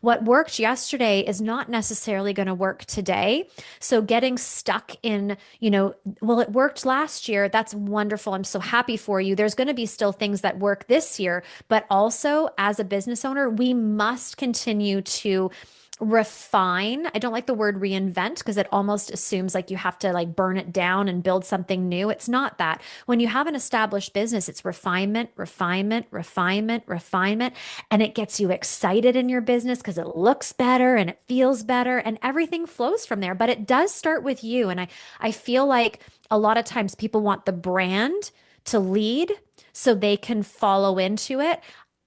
What worked yesterday is not necessarily going to work today. So getting stuck in, well, it worked last year. That's wonderful. I'm so happy for you. There's going to be still things that work this year, but also as a business owner, we must continue to refine. I don't like the word reinvent because it almost assumes like you have to like burn it down and build something new. It's not that. When you have an established business, it's refinement, refinement, refinement, refinement, and it gets you excited in your business because it looks better and it feels better and everything flows from there. But it does start with you. And I feel like a lot of times people want the brand to lead so they can follow into it.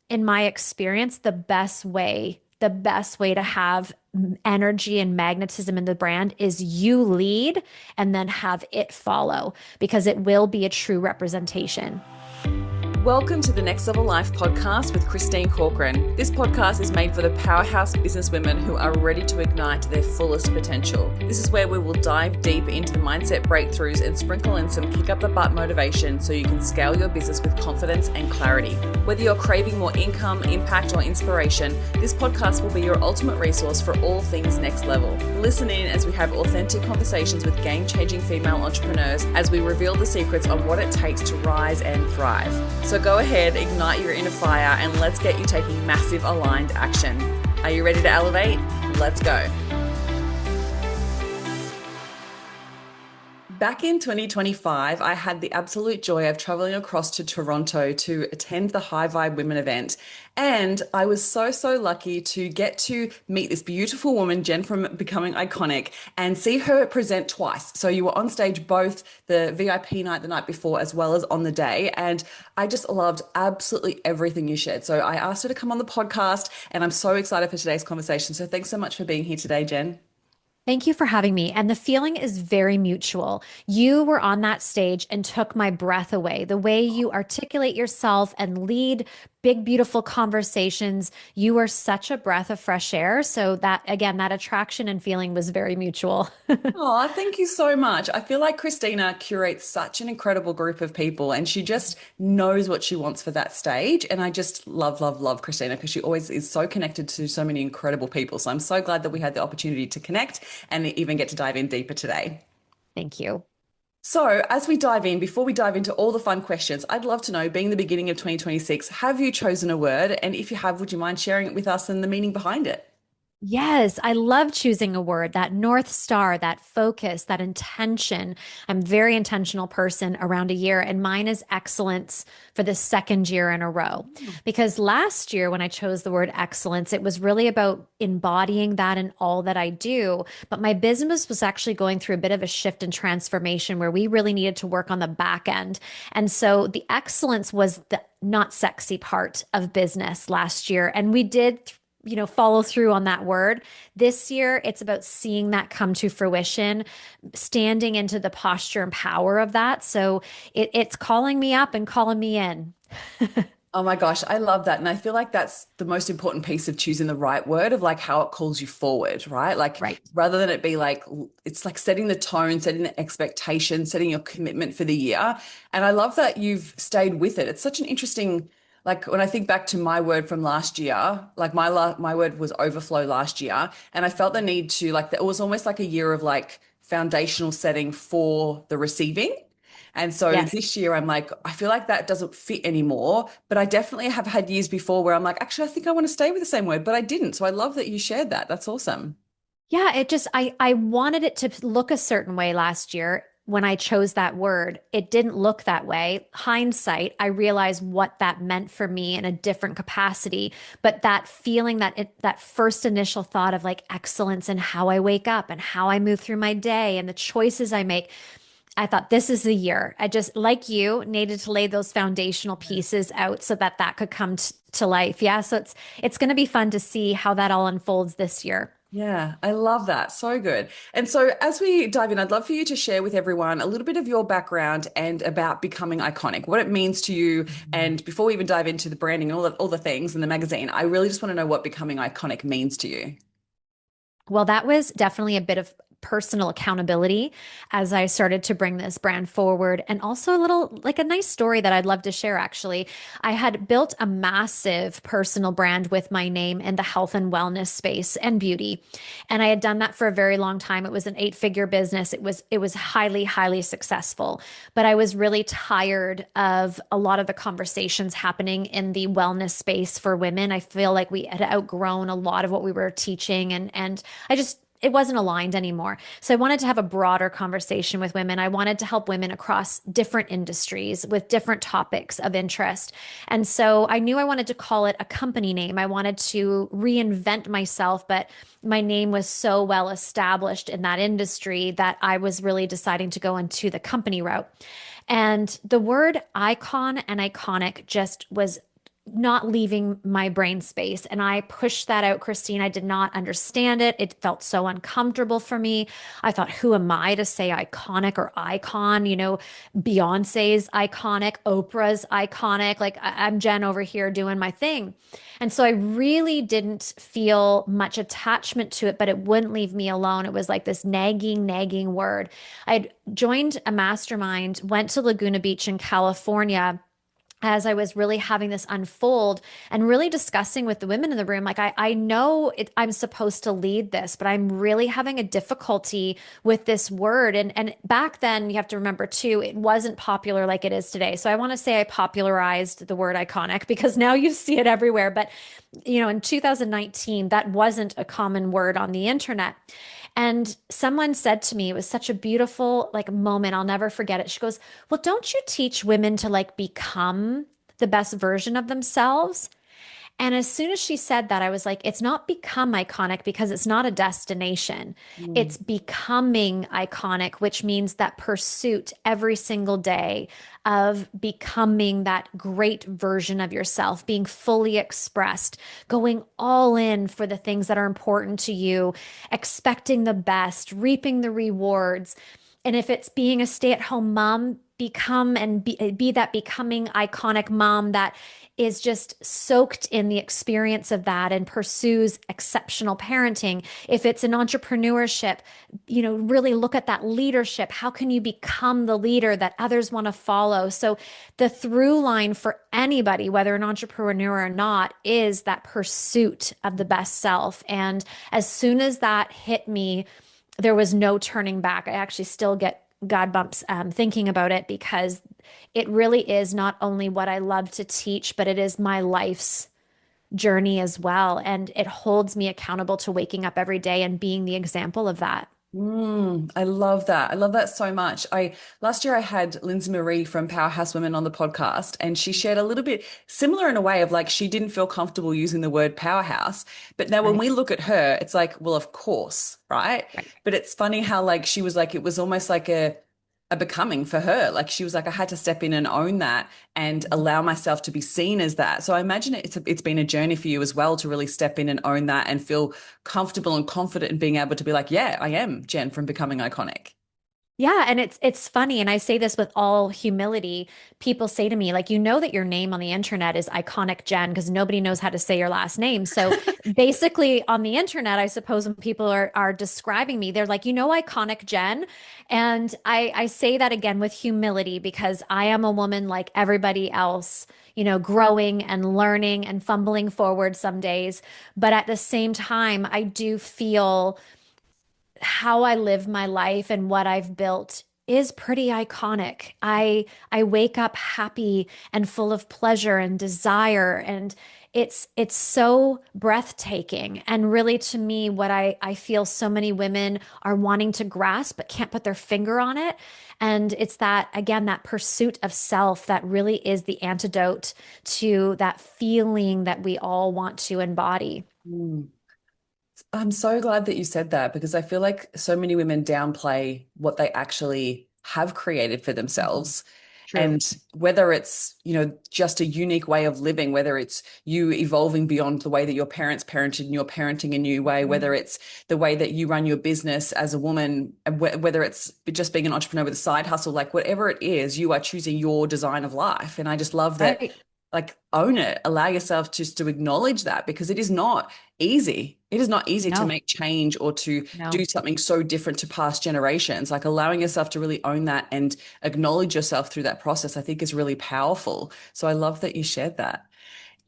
In my experience, the best way to have energy and magnetism in the brand is you lead and then have it follow because it will be a true representation. Welcome to the Next Level Life podcast with Christine Corcoran. This podcast is made for the powerhouse businesswomen who are ready to ignite their fullest potential. This is where we will dive deep into the mindset breakthroughs and sprinkle in some kick up the butt motivation so you can scale your business with confidence and clarity. Whether you're craving more income, impact, or inspiration, this podcast will be your ultimate resource for all things next level. Listen in as we have authentic conversations with game-changing female entrepreneurs as we reveal the secrets on what it takes to rise and thrive. So go ahead, ignite your inner fire, and let's get you taking massive aligned action. Are you ready to elevate? Let's go. Back in 2025, I had the absolute joy of traveling across to Toronto to attend the High Vibe Women event. And I was so lucky to get to meet this beautiful woman, Jen from Becoming Iconic, and see her present twice. So you were on stage both the VIP night the night before as well as on the day. And I just loved absolutely everything you shared. So I asked her to come on the podcast, and I'm so excited for today's conversation. So thanks so much for being here today, Jen. Thank you for having me. And the feeling is very mutual. You were on that stage and took my breath away. The way you articulate yourself and lead big, beautiful conversations, you are such a breath of fresh air. So that, again, that attraction and feeling was very mutual. Oh, thank you so much. I feel like Christina curates such an incredible group of people and she just knows what she wants for that stage. And I just love Christina because she always is so connected to so many incredible people. So I'm so glad that we had the opportunity to connect and even get to dive in deeper today. Thank you. So, as we dive in, before we dive into all the fun questions, I'd love to know, being the beginning of 2026, have you chosen a word? And if you have, would you mind sharing it with us and the meaning behind it? Yes, I love choosing a word, that North Star, that focus, that intention. I'm a very intentional person around a year, and mine is excellence for the second year in a row. Because last year, when I chose the word excellence, it was really about embodying that in all that I do. But my business was actually going through a bit of a shift and transformation where we really needed to work on the back end. And so the excellence was the not sexy part of business last year. And we did follow through on that word. This year, it's about seeing that come to fruition, standing into the posture and power of that. So it's calling me up and calling me in. Oh my gosh, I love that. And I feel like that's the most important piece of choosing the right word, of like how it calls you forward, right? Like Right. rather than it be like, it's like setting the tone, setting the expectation, setting your commitment for the year. And I love that you've stayed with it. It's such an interesting, like when I think back to my word from last year, like my word was overflow last year. And I felt the need to, like, it was almost like a year of like foundational setting for the receiving. And so Yes. this year, I'm like, I feel like that doesn't fit anymore. But I definitely have had years before where I'm like, actually, I think I want to stay with the same word, but I didn't. So I love that you shared that. That's awesome. Yeah, I wanted it to look a certain way last year when I chose that word. It didn't look that way. Hindsight, I realized what that meant for me in a different capacity. But that feeling, that first initial thought of like excellence in how I wake up and how I move through my day and the choices I make, I thought this is the year. I just, like you, needed to lay those foundational pieces out so that that could come to life. Yeah, so it's going to be fun to see how that all unfolds this year. Yeah, I love that. So good. And so as we dive in, I'd love for you to share with everyone a little bit of your background and about becoming iconic, what it means to you. And before we even dive into the branding and all the things in the magazine, I really just want to know what becoming iconic means to you. Well, that was definitely a bit of personal accountability as I started to bring this brand forward. And also a little, like a nice story that I'd love to share, actually. I had built a massive personal brand with my name in the health and wellness space and beauty. And I had done that for a very long time. It was an eight-figure business. It was highly, highly successful. But I was really tired of a lot of the conversations happening in the wellness space for women. I feel like we had outgrown a lot of what we were teaching, and I just it wasn't aligned anymore. So I wanted to have a broader conversation with women. I wanted to help women across different industries with different topics of interest. And so I knew I wanted to call it a company name. I wanted to reinvent myself, but my name was so well established in that industry that I was really deciding to go into the company route. And the word icon and iconic just was not leaving my brain space. And I pushed that out, Christine. I did not understand it. It felt so uncomfortable for me. I thought, who am I to say iconic or icon? Beyonce's iconic, Oprah's iconic. Like I'm Jen over here doing my thing. And so I really didn't feel much attachment to it, but it wouldn't leave me alone. It was like this nagging word. I'd joined a mastermind, went to Laguna Beach in California as I was really having this unfold and really discussing with the women in the room, like I know I'm supposed to lead this, but I'm really having a difficulty with this word. And back then, you have to remember too, it wasn't popular like it is today. So I want to say I popularized the word iconic because now you see it everywhere. But in 2019, that wasn't a common word on the internet. And someone said to me, it was such a beautiful like moment. I'll never forget it. She goes, "Well, don't you teach women to like become the best version of themselves?" And as soon as she said that, I was like, it's not become iconic because it's not a destination. Mm. It's becoming iconic, which means that pursuit every single day of becoming that great version of yourself, being fully expressed, going all in for the things that are important to you, expecting the best, reaping the rewards. And if it's being a stay-at-home mom, become and be that becoming iconic mom that is just soaked in the experience of that and pursues exceptional parenting. If it's an entrepreneurship, really look at that leadership. How can you become the leader that others want to follow? So the through line for anybody, whether an entrepreneur or not, is that pursuit of the best self. And as soon as that hit me, there was no turning back. I actually still get God bumps thinking about it because it really is not only what I love to teach, but it is my life's journey as well. And it holds me accountable to waking up every day and being the example of that. I love that. I love that so much. I last year I had Lindsay Marie from Powerhouse Women on the podcast, and she shared a little bit similar in a way of like she didn't feel comfortable using the word powerhouse. But now when Right. we look at her, it's like, well, of course, right? Right. But it's funny how like she was like it was almost like a becoming for her. Like she was like, I had to step in and own that and allow myself to be seen as that. So I imagine it's been a journey for you as well to really step in and own that and feel comfortable and confident in being able to be like, yeah, I am Jen from Becoming Iconic. Yeah, and it's funny, and I say this with all humility. People say to me, like, that your name on the internet is Iconic Jen because nobody knows how to say your last name. So basically, on the internet, I suppose when people are describing me, they're like, Iconic Jen, and I say that again with humility because I am a woman like everybody else. Growing and learning and fumbling forward some days. But at the same time, I do feel how I live my life and what I've built is pretty iconic. I wake up happy and full of pleasure and desire, and it's so breathtaking. And really to me what I feel so many women are wanting to grasp but can't put their finger on it. And it's that again that pursuit of self that really is the antidote to that feeling that we all want to embody. Mm. I'm so glad that you said that because I feel like so many women downplay what they actually have created for Mhm. themselves. True. And whether it's, just a unique way of living, whether it's you evolving beyond the way that your parents parented and you're parenting a new way, whether Mhm. it's the way that you run your business as a woman, whether it's just being an entrepreneur with a side hustle, like whatever it is, you are choosing your design of life. And I just love that, Right. like, own it, allow yourself just to acknowledge that because it is not easy. it is not easy to No, make change or to no. do something so different to past generations. Like allowing yourself to really own that and acknowledge yourself through that process, I think is really powerful. So I love that you shared that.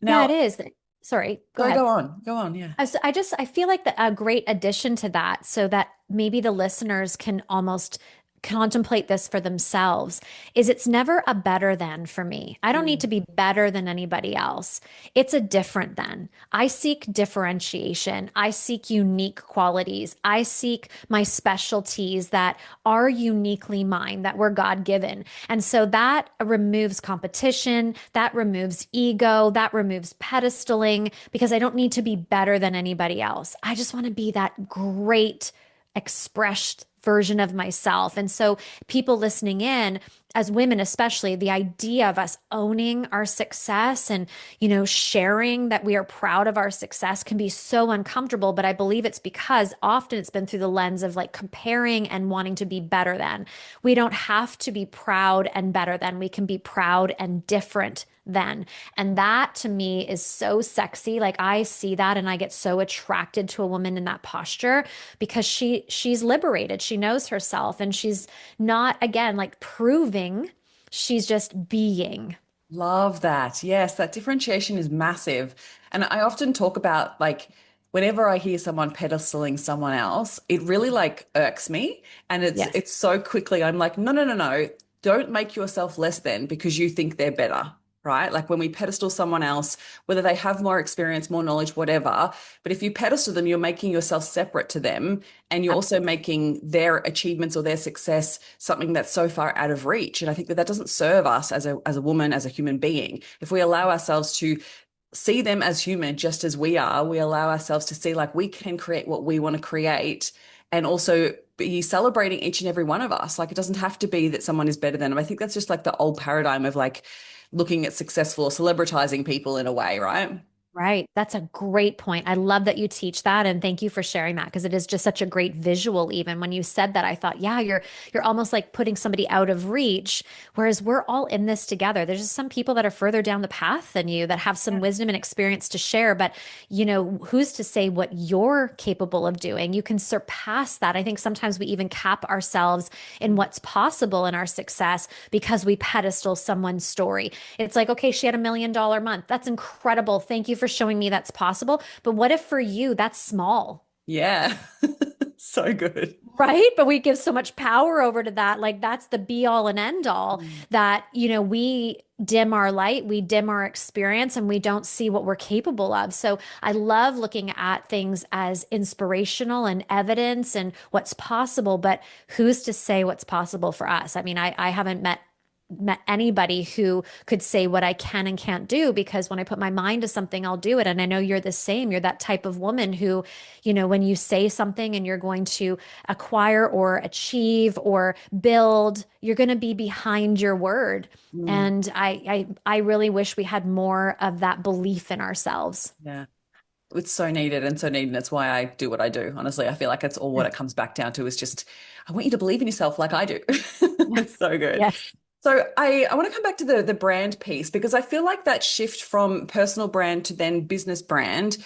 Yeah, it Now, is. Sorry, go go ahead. go on, go on. Yeah. I feel like a great addition to that, so that maybe the listeners can almost contemplate this for themselves, is it's never a better than for me. I don't need to Mm. be better than anybody else. It's a different than. I seek differentiation. I seek unique qualities. I seek my specialties that are uniquely mine, that were God-given. And so that removes competition, that removes ego, that removes pedestaling, because I don't need to be better than anybody else. I just want to be that great expressed version of myself. And so, people listening in, as women especially, the idea of us owning our success and, sharing that we are proud of our success can be so uncomfortable. But I believe it's because often it's been through the lens of like comparing and wanting to be better than. We don't have to be proud and better than. We can be proud and different than. And that to me is so sexy. Like I see that and I get so attracted to a woman in that posture because she's liberated. She knows herself and she's not again like proving, she's just being. Love that. Yes, that differentiation is massive. And I often talk about like whenever I hear someone pedestaling someone else, it really like irks me. And Yes, it's so quickly I'm like, no, no, no, no. Don't make yourself less than because you think they're better. Right. Like when we pedestal someone else, whether they have more experience, more knowledge, whatever, but if you pedestal them, you're making yourself separate to them. And you're also absolutely. making their achievements or their success something that's so far out of reach. And I think that that doesn't serve us as a woman, as a human being. If we allow ourselves to see them as human, just as we are, we allow ourselves to see like we can create what we want to create and also be celebrating each and every one of us. Like it doesn't have to be that someone is better than them. I think that's just like the old paradigm of like looking at successful or celebritizing people in a way, right? Right. That's a great point. I love that you teach that and thank you for sharing that because it is just such a great visual even when you said that I thought, yeah, you're almost like putting somebody out of reach whereas we're all in this together. There's just some people that are further down the path than you that have some Yeah. wisdom and experience to share, but who's to say what you're capable of doing? You can surpass that. I think sometimes we even cap ourselves in what's possible in our success because we pedestal someone's story. It's like, okay, she had $1 million month. That's incredible. Thank you for showing me that's possible. But what if for you that's small? Yeah. So good. Right. But we give so much power over to that. Like that's the be all and end all Mm. that, we dim our light, we dim our experience, and we don't see what we're capable of. So I love looking at things as inspirational and evidence and what's possible. But who's to say what's possible for us? I mean, I haven't met anybody who could say what I can and can't do because when I put my mind to something, I'll do it. And I know you're the same. You're that type of woman who, when you say something and you're going to acquire or achieve or build, you're going to be behind your word. Mm. And I really wish we had more of that belief in ourselves. Yeah. It's so needed and so needed. And it's why I do what I do. Honestly, I feel like it's all what it comes back down to is just, I want you to believe in yourself like I do. It's so good. Yes. So I want to come back to the brand piece because I feel like that shift from personal brand to then business brand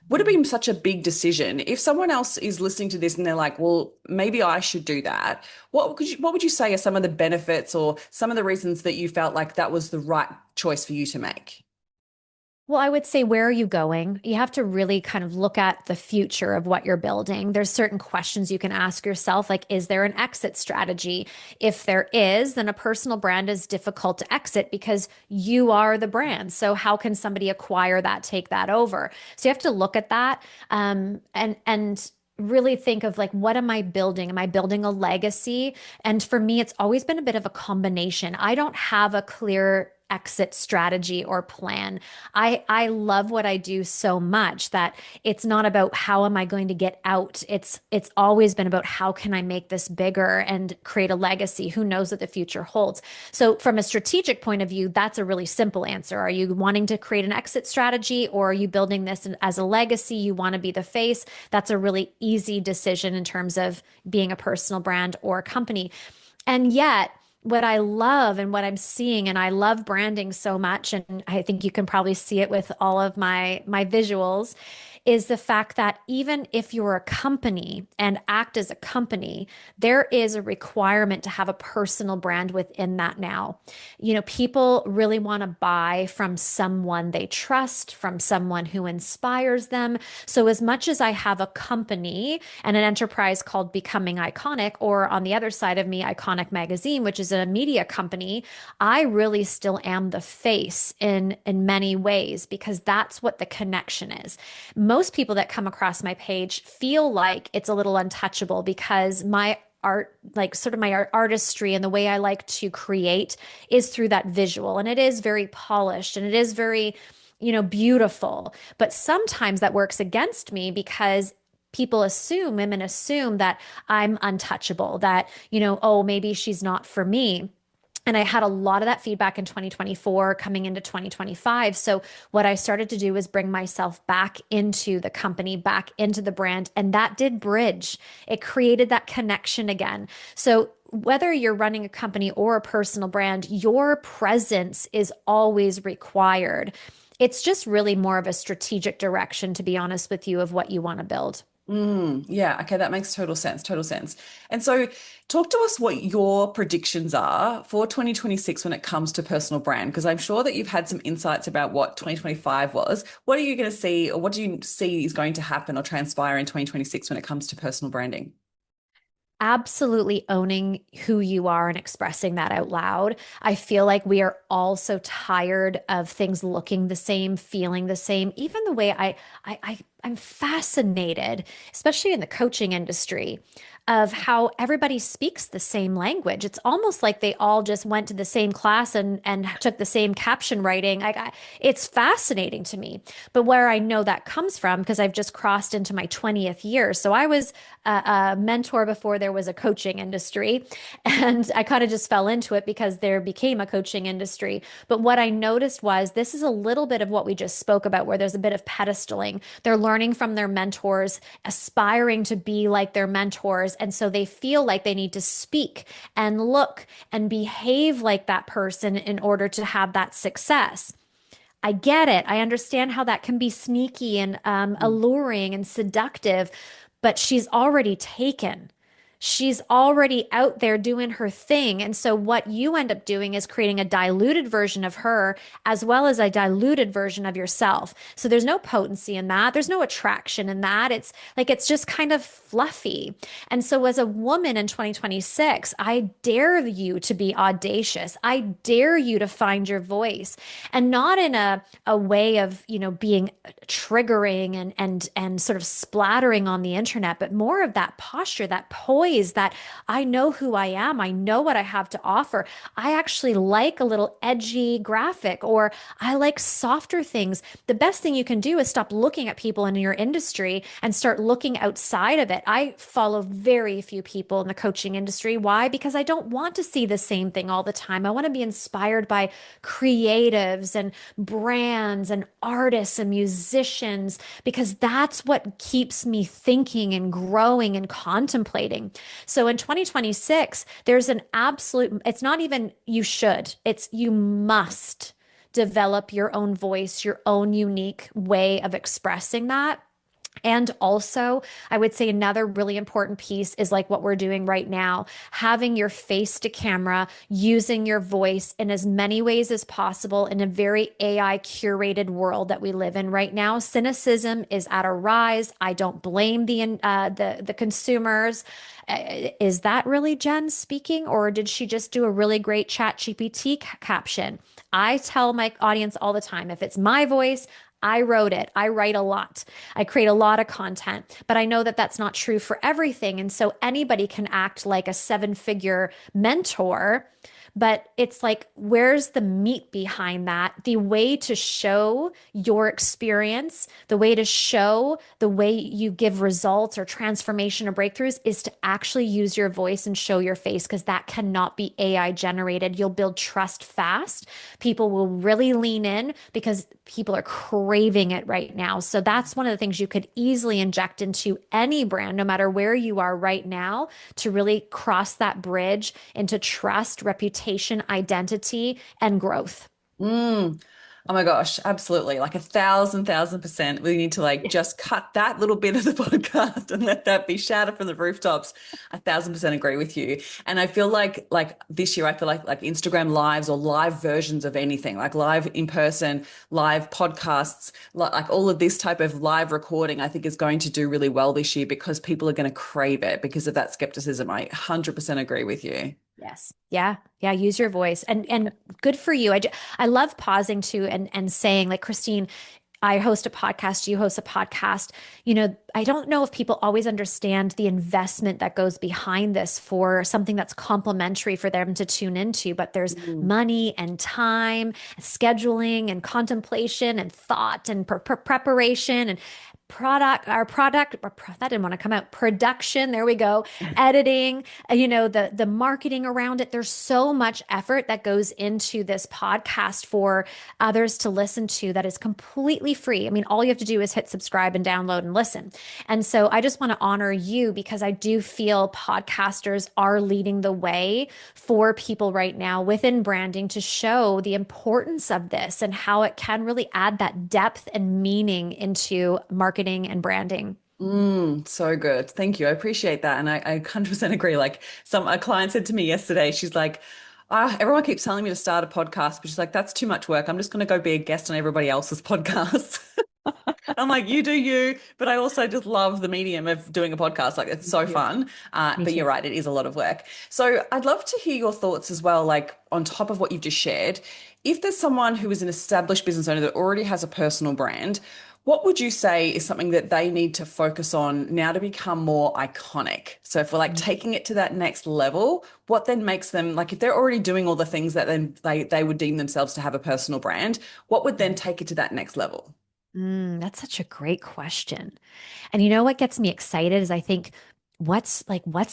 would have been such a big decision. If someone else is listening to this and they're like, well, maybe I should do that. What would you say are some of the benefits or some of the reasons that you felt like that was the right choice for you to make? Well, I would say, where are you going? You have to really kind of look at the future of what you're building. There's certain questions you can ask yourself, like, is there an exit strategy? If there is, then a personal brand is difficult to exit because you are the brand. So how can somebody acquire that, take that over? So you have to look at that, and really think of like, what am I building? Am I building a legacy? And for me, it's always been a bit of a combination. I don't have a clear exit strategy or plan. I love what I do so much that it's not about how am I going to get out. It's always been about how can I make this bigger and create a legacy. Who knows what the future holds? So from a strategic point of view, that's a really simple answer. Are you wanting to create an exit strategy or are you building this as a legacy? You want to be the face. That's a really easy decision in terms of being a personal brand or company. And yet, what I love and what I'm seeing, and I love branding so much, and I think you can probably see it with all of my visuals, is the fact that even if you're a company and act as a company, there is a requirement to have a personal brand within that now. People really want to buy from someone they trust, from someone who inspires them. So, as much as I have a company and an enterprise called Becoming Iconic, or on the other side of me, Iconic Magazine, which is a media company, I really still am the face in many ways because that's what the connection is. Most people that come across my page feel like it's a little untouchable because my art, like sort of my artistry and the way I like to create is through that visual. And it is very polished and it is very, beautiful. But sometimes that works against me because women assume that I'm untouchable, that, oh, maybe she's not for me. And I had a lot of that feedback in 2024 coming into 2025. So, what I started to do was bring myself back into the company, back into the brand. And that did bridge, it created that connection again. So, whether you're running a company or a personal brand, your presence is always required. It's just really more of a strategic direction, to be honest with you, of what you want to build. Yeah, okay, that makes total sense, total sense. And so, talk to us what your predictions are for 2026 when it comes to personal brand, because I'm sure that you've had some insights about what 2025 was. What are you going to see, or what do you see is going to happen or transpire in 2026 when it comes to personal branding? Absolutely owning who you are and expressing that out loud. I feel like we are all so tired of things looking the same, feeling the same. Even the way I'm fascinated, especially in the coaching industry, of how everybody speaks the same language. It's almost like they all just went to the same class and took the same caption writing. It's fascinating to me. But where I know that comes from, because I've just crossed into my 20th year. So I was a mentor before there was a coaching industry. And I kind of just fell into it because there became a coaching industry. But what I noticed was this is a little bit of what we just spoke about, where there's a bit of pedestaling. They're learning from their mentors, aspiring to be like their mentors. And so they feel like they need to speak and look and behave like that person in order to have that success. I get it. I understand how that can be sneaky and alluring and seductive, but she's already taken. She's already out there doing her thing. And so, what you end up doing is creating a diluted version of her as well as a diluted version of yourself. So, there's no potency in that. There's no attraction in that. It's just kind of fluffy. And so, as a woman in 2026, I dare you to be audacious. I dare you to find your voice, and not in a way of, being triggering and sort of splattering on the internet, but more of that posture, that poise, that I know who I am. I know what I have to offer. I actually like a little edgy graphic, or I like softer things. The best thing you can do is stop looking at people in your industry and start looking outside of it. I follow very few people in the coaching industry. Why? Because I don't want to see the same thing all the time. I want to be inspired by creatives and brands and artists and musicians, because that's what keeps me thinking and growing and contemplating. So in 2026, there's an absolute, it's not even you should, it's you must develop your own voice, your own unique way of expressing that. And also, I would say another really important piece is like what we're doing right now, having your face to camera, using your voice in as many ways as possible in a very AI curated world that we live in right now. Cynicism is at a rise. I don't blame the consumers. Is that really Jen speaking, or did she just do a really great chat GPT caption? I tell my audience all the time, if it's my voice, I wrote it. I write a lot. I create a lot of content, but I know that that's not true for everything. And so anybody can act like a seven-figure mentor, but it's like, where's the meat behind that? The way to show your experience, the way to show the way you give results or transformation or breakthroughs is to actually use your voice and show your face, because that cannot be AI generated. You'll build trust fast. People will really lean in because people are craving it right now. So that's one of the things you could easily inject into any brand, no matter where you are right now, to really cross that bridge into trust, reputation, identity, and growth. Mm. Oh my gosh, absolutely. Like 1,000% we need to like just cut that little bit of the podcast and let that be shouted from the rooftops. 1,000% agree with you. And I feel like this year I feel like Instagram lives or live versions of anything, like live in person, live podcasts, like all of this type of live recording, I think is going to do really well this year because people are going to crave it because of that skepticism. I 100% agree with you. Yes. Yeah. Yeah. Use your voice and good for you. I love pausing too and saying like, Christine, I host a podcast, you host a podcast. I don't know if people always understand the investment that goes behind this for something that's complimentary for them to tune into, but there's Mm. money and time, scheduling and contemplation and thought and preparation and that didn't want to come out, production, there we go, editing, the marketing around it. There's so much effort that goes into this podcast for others to listen to that is completely free. I mean, all you have to do is hit subscribe and download and listen. And so I just want to honor you because I do feel podcasters are leading the way for people right now within branding to show the importance of this and how it can really add that depth and meaning into marketing and branding. So good. Thank you. I appreciate that. And I 100% agree. Like a client said to me yesterday, she's like, everyone keeps telling me to start a podcast, but she's like, that's too much work. I'm just going to go be a guest on everybody else's podcast. I'm like, you do you, but I also just love the medium of doing a podcast. Like it's Me so too. fun. Me But too. you're right, it is a lot of work. So I'd love to hear your thoughts as well, like on top of what you've just shared. If there's someone who is an established business owner that already has a personal brand, what would you say is something that they need to focus on now to become more iconic? So if we're like taking it to that next level, what then makes them like if they're already doing all the things that then they would deem themselves to have a personal brand, what would then take it to that next level? That's such a great question. And you know what gets me excited is I think what's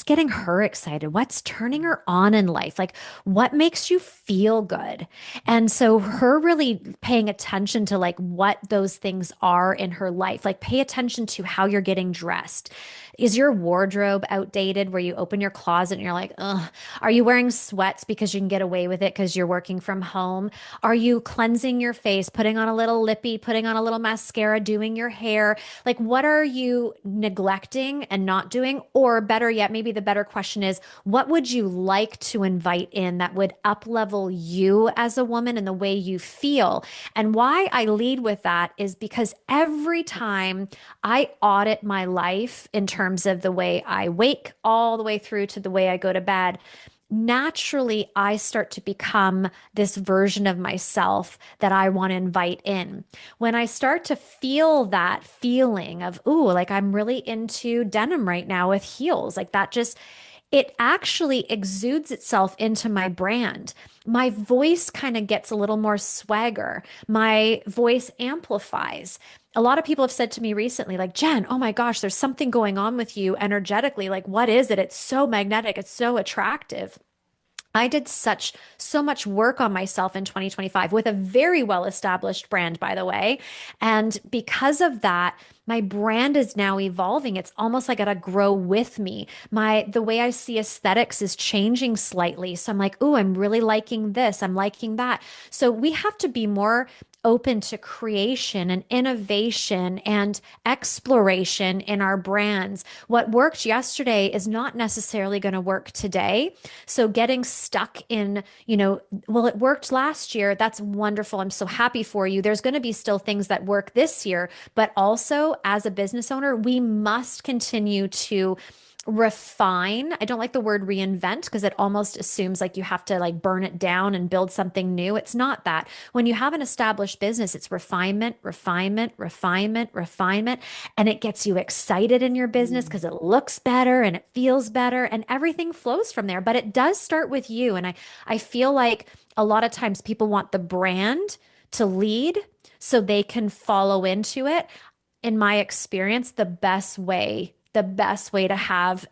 getting her excited? What's turning her on in life? Like what makes you feel good? And so her really paying attention to like what those things are in her life. Like pay attention to how you're getting dressed. Is your wardrobe outdated where you open your closet and you're like, ugh, are you wearing sweats because you can get away with it because you're working from home? Are you cleansing your face, putting on a little lippy, putting on a little mascara, doing your hair? Like, what are you neglecting and not doing? Or better yet, maybe the better question is, what would you like to invite in that would up level you as a woman and the way you feel? And why I lead with that is because every time I audit my life in terms of the way I wake all the way through to the way I go to bed, naturally I start to become this version of myself that I want to invite in. When I start to feel that feeling of, ooh, like I'm really into denim right now with heels, like that just, it actually exudes itself into my brand. My voice kind of gets a little more swagger. My voice amplifies. A lot of people have said to me recently, like, Jen, oh my gosh, there's something going on with you energetically. Like, what is it? It's so magnetic. It's so attractive. I did so much work on myself in 2025 with a very well established brand, by the way. And because of that, my brand is now evolving. It's almost like gotta grow with me. The way I see aesthetics is changing slightly. So I'm like, ooh, I'm really liking this. I'm liking that. So we have to be more open to creation and innovation and exploration in our brands. What worked yesterday is not necessarily going to work today. So getting stuck in, well, it worked last year. That's wonderful. I'm so happy for you. There's going to be still things that work this year, but also as a business owner, we must continue to refine. I don't like the word reinvent because it almost assumes like you have to like burn it down and build something new. It's not that. When you have an established business, it's refinement, refinement, refinement, refinement, and it gets you excited in your business because it looks better and it feels better and everything flows from there. But it does start with you. And I feel like a lot of times people want the brand to lead so they can follow into it. In my experience, the best way to have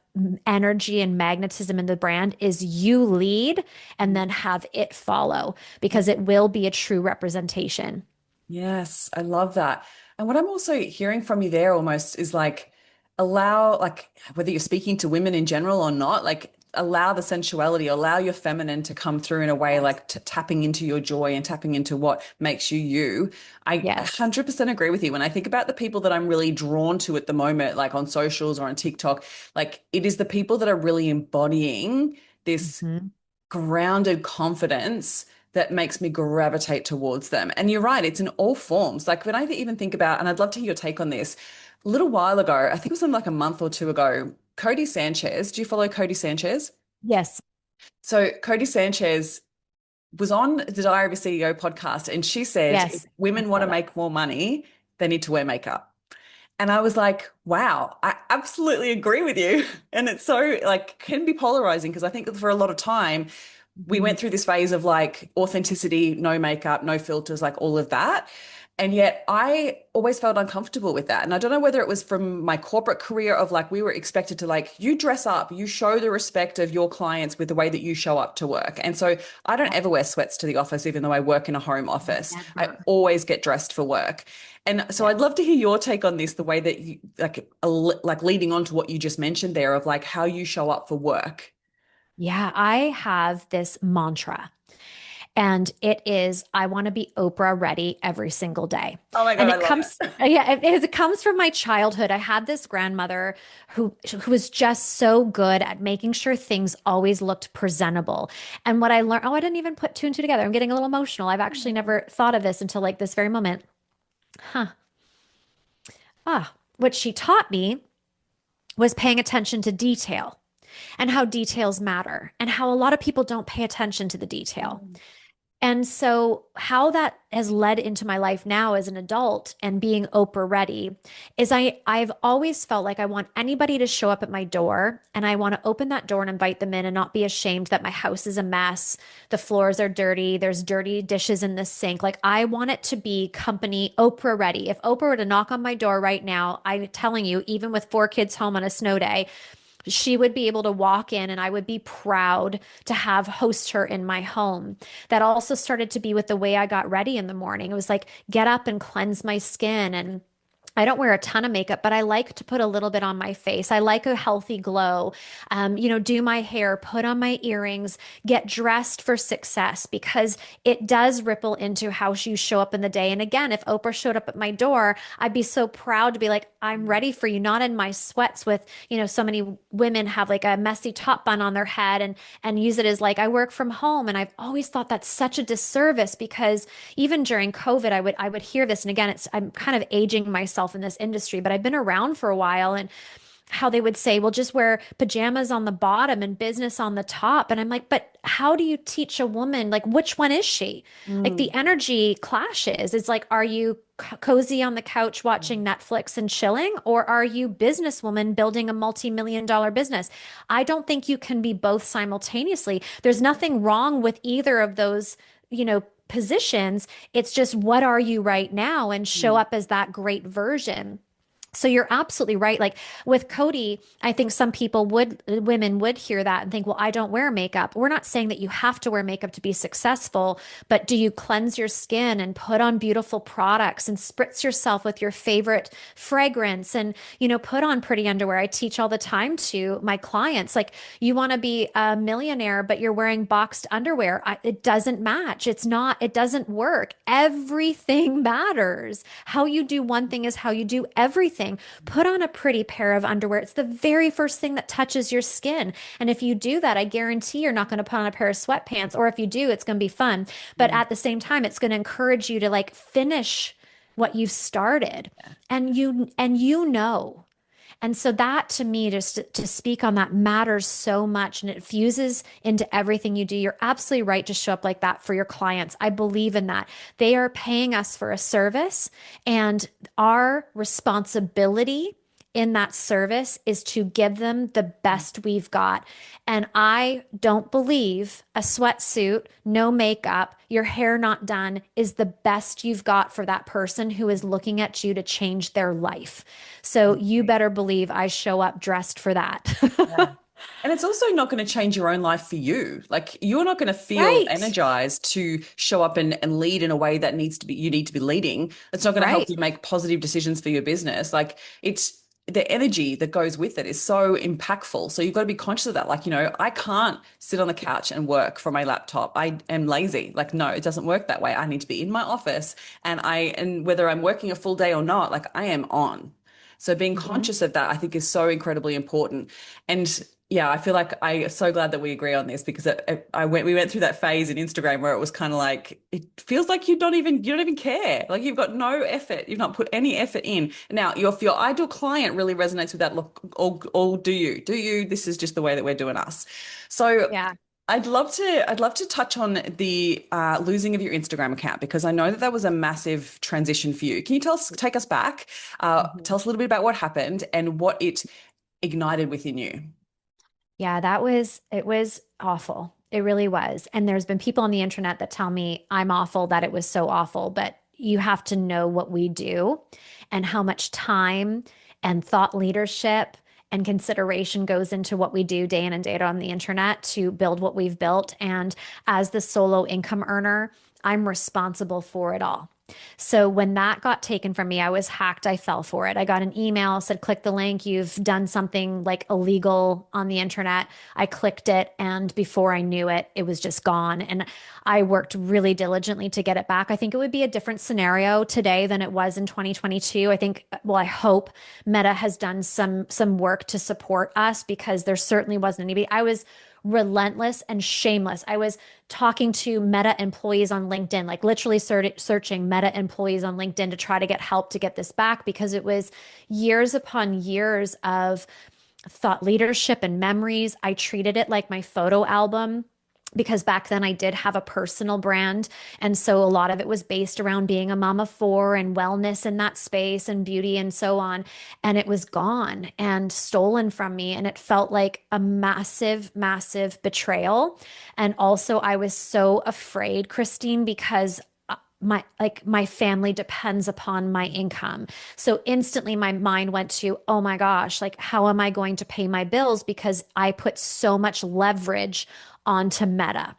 energy and magnetism in the brand is you lead and then have it follow because it will be a true representation. Yes, I love that. And what I'm also hearing from you there almost is like allow, like, whether you're speaking to women in general or not, like, allow the sensuality, allow your feminine to come through in a way Yes. like tapping into your joy and tapping into what makes you you. I Yes. 100% agree with you. When I think about the people that I'm really drawn to at the moment, like on socials or on TikTok, like it is the people that are really embodying this Mhm. grounded confidence that makes me gravitate towards them. And you're right, it's in all forms. Like when I even think about, and I'd love to hear your take on this, a little while ago, I think it was like a month or two ago, Cody Sanchez, do you follow Cody Sanchez? Yes. So Cody Sanchez was on the Diary of a CEO podcast, and she said, if Yes. I women want saw to that. make more money, they need to wear makeup. And I was like, wow, I absolutely agree with you. And it's so like can be polarizing because I think for a lot of time we Mhm. went through this phase of like authenticity, no makeup, no filters, like all of that. And yet I always felt uncomfortable with that. And I don't know whether it was from my corporate career of like we were expected to like you dress up, you show the respect of your clients with the way that you show up to work. And so I don't Yeah. ever wear sweats to the office, even though I work in a home office. I Never. always get dressed for work. And so I'd Yes. love to hear your take on this, the way that you like leading on to what you just mentioned there of like how you show up for work. Yeah, I have this mantra. And it is, I want to be Oprah ready every single day. Oh my God, And I it love comes, it. yeah, it comes from my childhood. I had this grandmother who was just so good at making sure things always looked presentable. And what I learned, oh, I didn't even put two and two together. I'm getting a little emotional. I've actually never thought of this until like this very moment. Huh. What she taught me was paying attention to detail and how details matter and how a lot of people don't pay attention to the detail. Mm. And so, how that has led into my life now as an adult and being Oprah ready is I've always felt like I want anybody to show up at my door and I want to open that door and invite them in and not be ashamed that my house is a mess, the floors are dirty, there's dirty dishes in the sink. Like I want it to be company Oprah ready. If Oprah were to knock on my door right now, I'm telling you, even with four kids home on a snow day, she would be able to walk in and I would be proud to have host her in my home. That also started to be with the way I got ready in the morning. It was like get up and cleanse my skin, and I don't wear a ton of makeup, but I like to put a little bit on my face. I like a healthy glow. Do my hair, put on my earrings, get dressed for success because it does ripple into how you show up in the day. And again, if Oprah showed up at my door, I'd be so proud to be like, I'm ready for you, not in my sweats with, so many women have like a messy top bun on their head and use it as like I work from home. And I've always thought that's such a disservice because even during COVID, I would hear this. And again, I'm kind of aging myself in this industry, but I've been around for a while and how they would say, well, just wear pajamas on the bottom and business on the top. And I'm like, but how do you teach a woman, like, which one is she? Like, the Mm. energy clashes. It's like, are you cozy on the couch watching Netflix and chilling, or are you businesswoman building a multi-million dollar business? I don't think you can be both simultaneously. There's nothing wrong with either of those, positions. It's just what are you right now and show Mm. up as that great version. So you're absolutely right. Like with Cody, I think some women would hear that and think, well, I don't wear makeup. We're not saying that you have to wear makeup to be successful, but do you cleanse your skin and put on beautiful products and spritz yourself with your favorite fragrance and, put on pretty underwear? I teach all the time to my clients, like you want to be a millionaire, but you're wearing boxed underwear. It doesn't match. It doesn't work. Everything matters. How you do one thing is how you do everything. Put on a pretty pair of underwear. It's the very first thing that touches your skin. And if you do that, I guarantee you're not going to put on a pair of sweatpants. Or if you do, it's going to be fun. But Mm. at the same time, it's going to encourage you to like finish what you've started. And you know. And so that to me, just to speak on that matters so much and it fuses into everything you do. You're absolutely right to show up like that for your clients. I believe in that. They are paying us for a service, and our responsibility in that service is to give them the best we've got. And I don't believe a sweatsuit, no makeup, your hair not done is the best you've got for that person who is looking at you to change their life. So you better believe I show up dressed for Yeah. that. And it's also not going to change your own life for you. Like you're not going to feel Right. energized to show up and lead in a way that you need to be leading. It's not going to help Right. you make positive decisions for your business. Like the energy that goes with it is so impactful. So you've got to be conscious of that. Like, I can't sit on the couch and work from my laptop. I am lazy. Like, no, it doesn't work that way. I need to be in my office, and whether I'm working a full day or not, like I am on. So being Mhm. conscious of that, I think, is so incredibly important. And yeah, I feel like I am so glad that we agree on this, because we went through that phase in Instagram where it was kind of like it feels like you don't even care. Like you've got no effort. You've not put any effort in. Now, if your ideal client really resonates with that, look, all do you. Do you? This is just the way that we're doing us. So Yeah. I'd love to touch on the losing of your Instagram account, because I know that that was a massive transition for you. Can you take us back? Mhm. Tell us a little bit about what happened and what it ignited within you. Yeah, it was awful. It really was. And there's been people on the internet that tell me I'm awful, that it was so awful, but you have to know what we do and how much time and thought leadership and consideration goes into what we do day in and day out on the internet to build what we've built. And as the solo income earner, I'm responsible for it all. So when that got taken from me, I was hacked. I fell for it. I got an email, said, click the link. You've done something like illegal on the internet. I clicked it, and before I knew it, it was just gone. And I worked really diligently to get it back. I think it would be a different scenario today than it was in 2022. I think, well, I hope Meta has done some work to support us, because there certainly wasn't anybody. I was relentless and shameless. I was talking to Meta employees on LinkedIn, like literally searching Meta employees on LinkedIn to try to get help to get this back, because it was years upon years of thought leadership and memories. I treated it like my photo album, because back then I did have a personal brand. And so a lot of it was based around being a mom of four and wellness in that space and beauty and so on. And it was gone and stolen from me. And it felt like a massive, massive betrayal. And also, I was so afraid, Christine, because my family depends upon my income. So instantly my mind went to, oh my gosh, like how am I going to pay my bills, because I put so much leverage onto Meta.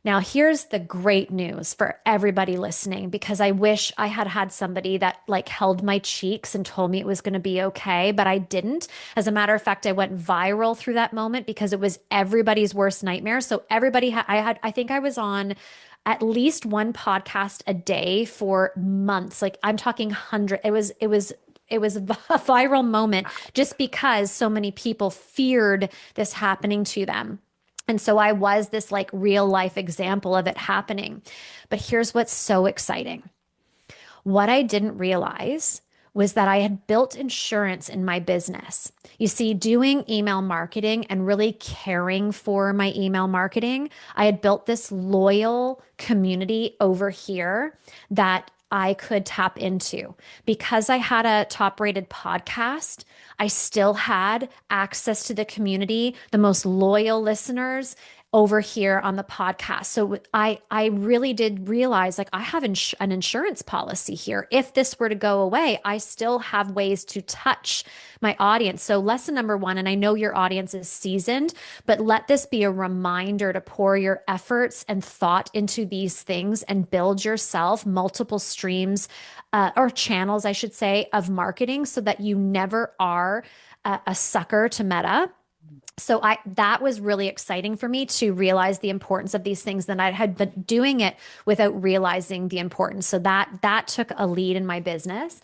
Now, here's the great news for everybody listening, because I wish I had had somebody that like held my cheeks and told me it was going to be okay, but I didn't. As a matter of fact, I went viral through that moment because it was everybody's worst nightmare. So I think I was on at least one podcast a day for months. Like I'm talking hundred. It was a viral moment just because so many people feared this happening to them. And so I was this like real life example of it happening. But here's what's so exciting. What I didn't realize was that I had built insurance in my business. You see, doing email marketing and really caring for my email marketing, I had built this loyal community over here that I could tap into. Because I had a top rated podcast, I still had access to the community, the most loyal listeners over here on the podcast. So I really did realize like I have an insurance policy here. If this were to go away, I still have ways to touch my audience. So lesson number one, and I know your audience is seasoned, but let this be a reminder to pour your efforts and thought into these things and build yourself multiple streams or channels, I should say, of marketing so that you never are a sucker to Meta. So I that was really exciting for me to realize the importance of these things. That I had been doing it without realizing the importance. So that took a lead in my business.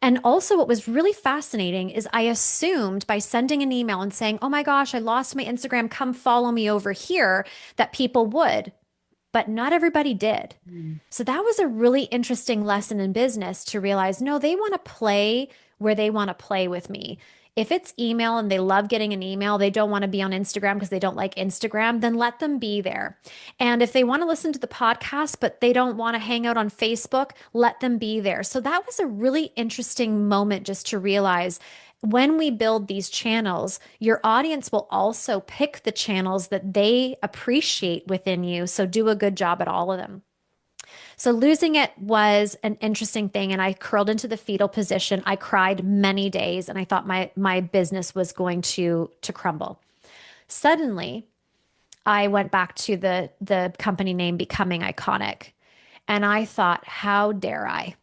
And also, what was really fascinating is I assumed by sending an email and saying, "Oh my gosh, I lost my Instagram, come follow me over here," that people would, but not everybody did. Mm. So that was a really interesting lesson in business to realize, no, they want to play where they want to play with me. If it's email and they love getting an email, they don't want to be on Instagram because they don't like Instagram, then let them be there. And if they want to listen to the podcast, but they don't want to hang out on Facebook, let them be there. So that was a really interesting moment just to realize when we build these channels, your audience will also pick the channels that they appreciate within you. So do a good job at all of them. So losing it was an interesting thing, and I curled into the fetal position. I cried many days, and I thought my business was going to crumble. Suddenly, I went back to the company name becoming iconic, and I thought, how dare I?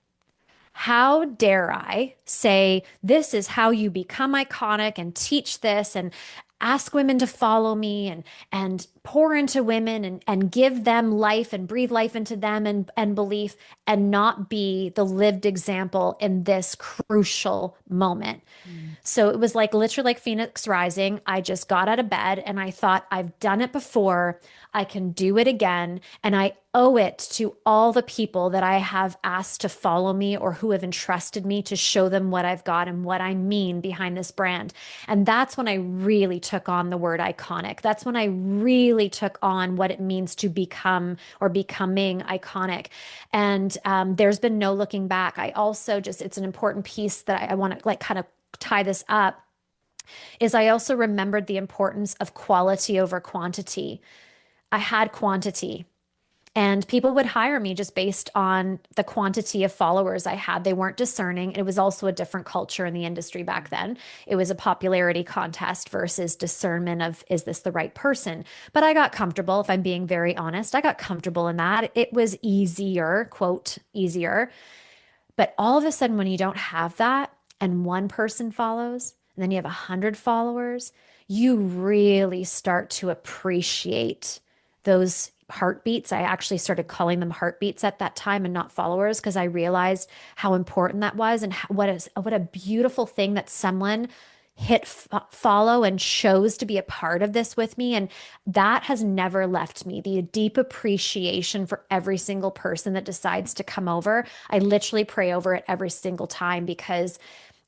how dare I say this is how you become iconic and teach this and ask women to follow me and pour into women and give them life and breathe life into them and belief and not be the lived example in this crucial moment. Mm. So it was like literally like Phoenix Rising. I just got out of bed and I thought, I've done it before. I can do it again. And I owe it to all the people that I have asked to follow me or who have entrusted me to show them what I've got and what I mean behind this brand. And that's when I really took on the word iconic. That's when I really took on what it means to become or becoming iconic. And there's been no looking back. I also just, it's an important piece that I want to like kind of tie this up is I also remembered the importance of quality over quantity. I had quantity and people would hire me just based on the quantity of followers I had. They weren't discerning. It was also a different culture in the industry back then. It was a popularity contest versus discernment of, is this the right person? But I got comfortable, if I'm being very honest, I got comfortable in that. It was easier, quote, easier. But all of a sudden, when you don't have that and one person follows, and then you have 100 followers, you really start to appreciate those heartbeats. I actually started calling them heartbeats at that time and not followers because I realized how important that was and what a beautiful thing that someone hit follow and chose to be a part of this with me. And that has never left me. The deep appreciation for every single person that decides to come over. I literally pray over it every single time because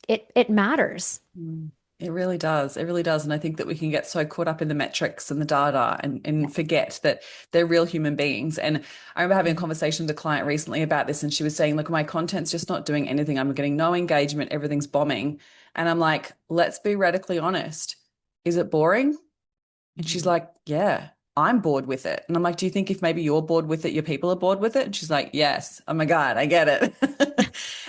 it matters. Mm. It really does. It really does. And I think that we can get so caught up in the metrics and the data and Yes. forget that they're real human beings. And I remember having a Mhm. conversation with a client recently about this, and she was saying, look, my content's just not doing anything. I'm getting no engagement. Everything's bombing. And I'm like, let's be radically honest. Is it boring? And she's Mhm. like, yeah, I'm bored with it. And I'm like, do you think if maybe you're bored with it, your people are bored with it? And she's like, yes. Oh my God, I get it.